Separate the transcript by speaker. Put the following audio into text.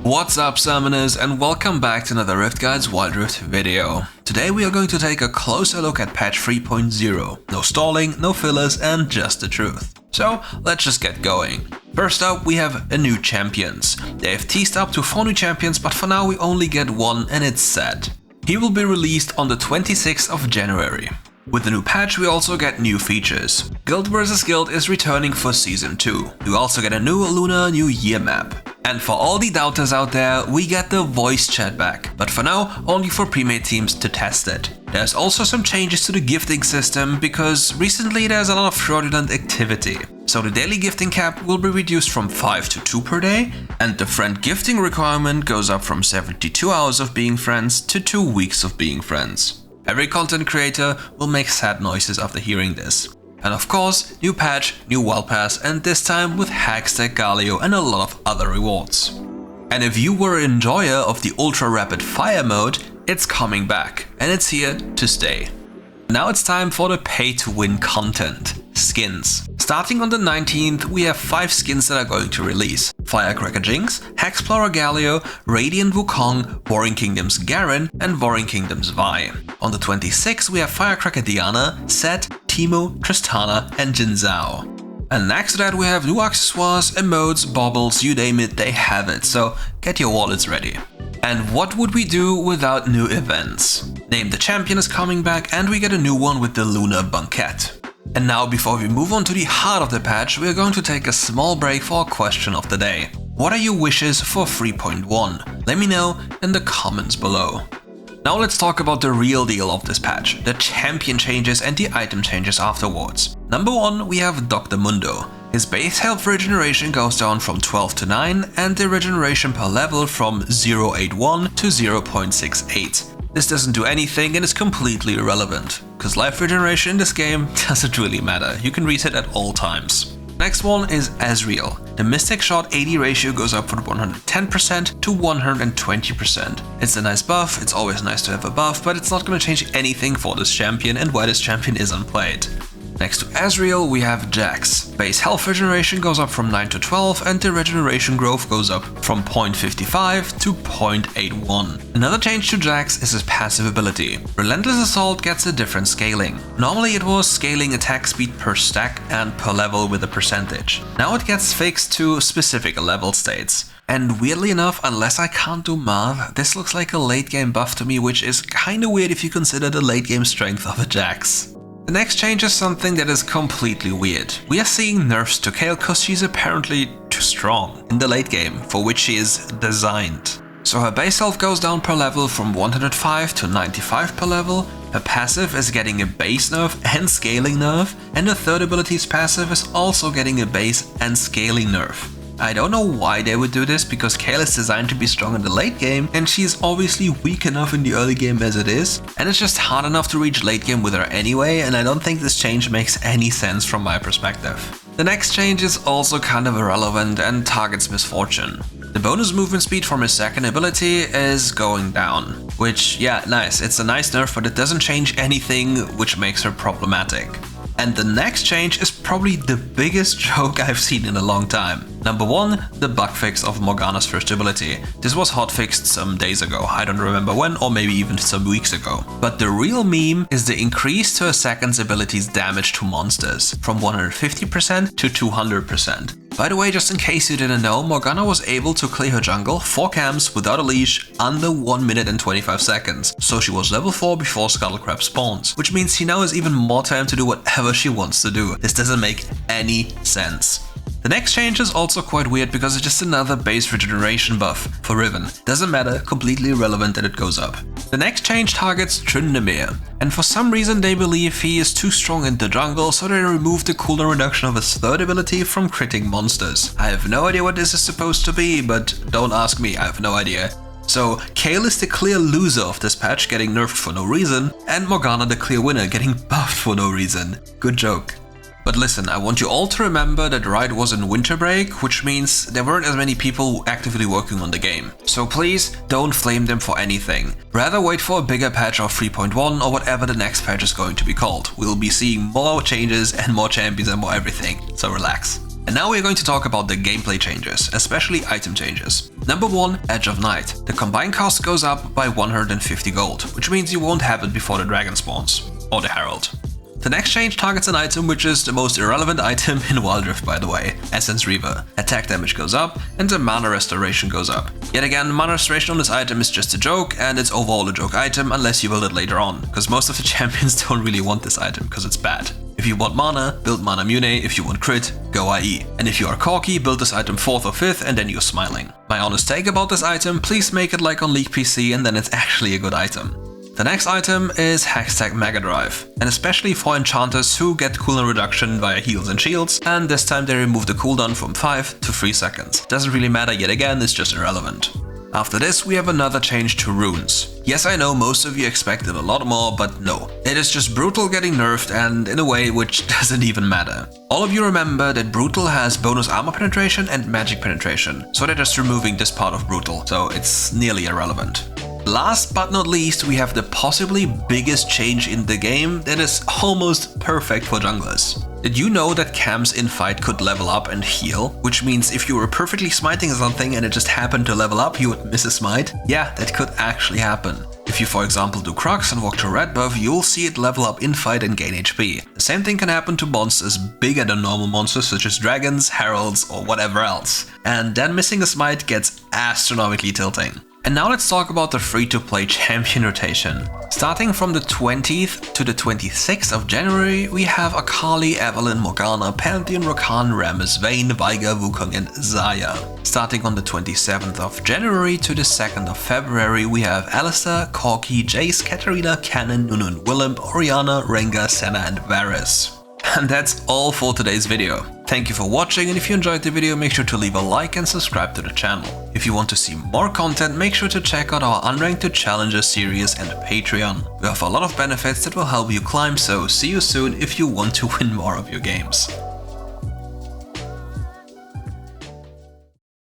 Speaker 1: What's up, summoners, and welcome back to another RiftGuides WildRift video. Today we are going to take a closer look at patch 3.0. No stalling, no fillers, and just the truth. So let's just get going. First up, we have a new champions. They have teased up to 4 new champions, but for now we only get one, and it's sad. He will be released on the 26th of January. With the new patch we also get new features. Guild vs Guild is returning for Season 2. We also get a new Lunar New Year Map. And for all the doubters out there, we get the voice chat back, but for now only for pre-made teams to test it. There's also some changes to the gifting system, because recently there's a lot of fraudulent activity. So the daily gifting cap will be reduced from 5 to 2 per day, and the friend gifting requirement goes up from 72 hours of being friends to 2 weeks of being friends. Every content creator will make sad noises after hearing this. And of course, new patch, new wild pass, and this time with Hextech Galio and a lot of other rewards. And if you were an enjoyer of the ultra rapid fire mode, it's coming back, and it's here to stay. Now it's time for the pay to win content, skins. Starting on the 19th, we have 5 skins that are going to release. Firecracker Jinx, Hexplorer Galio, Radiant Wukong, Warring Kingdoms Garen, and Warring Kingdoms Vi. On the 26th, we have Firecracker Diana, Zed, Teemo, Tristana, and Jin Zhao. And next to that we have new accessoires, emotes, baubles, you name it, they have it, so get your wallets ready. And what would we do without new events? Name the Champion is coming back, and we get a new one with the Lunar Banquet. And now, before we move on to the heart of the patch, we are going to take a small break for a question of the day. What are your wishes for 3.1? Let me know in the comments below. Now let's talk about the real deal of this patch, the champion changes and the item changes afterwards. Number 1, we have Dr. Mundo. His base health regeneration goes down from 12 to 9 and the regeneration per level from 0.81 to 0.68. This doesn't do anything and is completely irrelevant, because life regeneration in this game doesn't really matter, you can reset at all times. Next one is Ezreal. The Mystic Shot AD ratio goes up from 110% to 120%. It's a nice buff, it's always nice to have a buff, but it's not going to change anything for this champion and why this champion is unplayed. Next to Ezreal we have Jax. Base health regeneration goes up from 9 to 12 and the regeneration growth goes up from 0.55 to 0.81. Another change to Jax is his passive ability. Relentless Assault gets a different scaling. Normally it was scaling attack speed per stack and per level with a percentage. Now it gets fixed to specific level states. And weirdly enough, unless I can't do math, this looks like a late game buff to me, which is kinda weird if you consider the late game strength of a Jax. The next change is something that is completely weird. We are seeing nerfs to Kayle because she's apparently too strong in the late game, for which she is designed. So her base health goes down per level from 105 to 95 per level, her passive is getting a base nerf and scaling nerf, and the third ability's passive is also getting a base and scaling nerf. I don't know why they would do this, because Kayle is designed to be strong in the late game and she is obviously weak enough in the early game as it is, and it's just hard enough to reach late game with her anyway, and I don't think this change makes any sense from my perspective. The next change is also kind of irrelevant and targets Misfortune. The bonus movement speed from his second ability is going down, which, yeah, nice, it's a nice nerf, but it doesn't change anything which makes her problematic. And the next change is probably the biggest joke I've seen in a long time. Number 1, the bug fix of Morgana's first ability. This was hotfixed some days ago, I don't remember when, or maybe even some weeks ago. But the real meme is the increase to a second's ability's damage to monsters, from 150% to 200%. By the way, just in case you didn't know, Morgana was able to clear her jungle 4 camps without a leash under 1 minute and 25 seconds. So she was level 4 before Scuttlecrab spawns, which means she now has even more time to do whatever she wants to do. This doesn't make any sense. The next change is also quite weird because it's just another base regeneration buff for Riven. Doesn't matter, completely irrelevant that it goes up. The next change targets Tryndamere, and for some reason they believe he is too strong in the jungle, so they removed the cooldown reduction of his third ability from critting monsters. I have no idea what this is supposed to be, but don't ask me, I have no idea. So Kayle is the clear loser of this patch, getting nerfed for no reason, and Morgana the clear winner, getting buffed for no reason. Good joke. But listen, I want you all to remember that Riot was in winter break, which means there weren't as many people actively working on the game. So please don't flame them for anything. Rather wait for a bigger patch of 3.1 or whatever the next patch is going to be called. We'll be seeing more changes and more champions and more everything, so relax. And now we're going to talk about the gameplay changes, especially item changes. Number 1, Edge of Night. The combined cost goes up by 150 gold, which means you won't have it before the dragon spawns. Or the Herald. The next change targets an item which is the most irrelevant item in WildRift, by the way, Essence Reaver. Attack damage goes up and the mana restoration goes up. Yet again, mana restoration on this item is just a joke, and it's overall a joke item unless you build it later on, because most of the champions don't really want this item because it's bad. If you want mana, build Mana Mune. If you want crit, go IE. And if you are cocky, build this item 4th or 5th and then you're smiling. My honest take about this item, please make it like on League PC and then it's actually a good item. The next item is Hextech Megadrive, and especially for enchanters who get cooldown reduction via heals and shields, and this time they remove the cooldown from 5 to 3 seconds. Doesn't really matter yet again, it's just irrelevant. After this we have another change to runes. Yes, I know most of you expected a lot more, but no. It is just Brutal getting nerfed, and in a way which doesn't even matter. All of you remember that Brutal has bonus armor penetration and magic penetration, so they're just removing this part of Brutal, so it's nearly irrelevant. Last but not least, we have the possibly biggest change in the game that is almost perfect for junglers. Did you know that camps in fight could level up and heal? Which means if you were perfectly smiting something and it just happened to level up, you would miss a smite? Yeah, that could actually happen. If you for example do Crocs and walk to red buff, you'll see it level up in fight and gain HP. The same thing can happen to monsters bigger than normal monsters such as dragons, heralds or whatever else. And then missing a smite gets astronomically tilting. And now let's talk about the free-to-play champion rotation. Starting from the 20th to the 26th of January, we have Akali, Evelynn, Morgana, Pantheon, Rakan, Rammus, Vayne, Veigar, Wukong and Xayah. Starting on the 27th of January to the 2nd of February, we have Alistar, Corki, Jace, Katarina, Cannon, Nunu, Willem, Orianna, Rengar, Senna and Varus. And that's all for today's video. Thank you for watching, and if you enjoyed the video, make sure to leave a like and subscribe to the channel. If you want to see more content, make sure to check out our Unranked to Challenger series and Patreon. We have a lot of benefits that will help you climb, so see you soon if you want to win more of your games.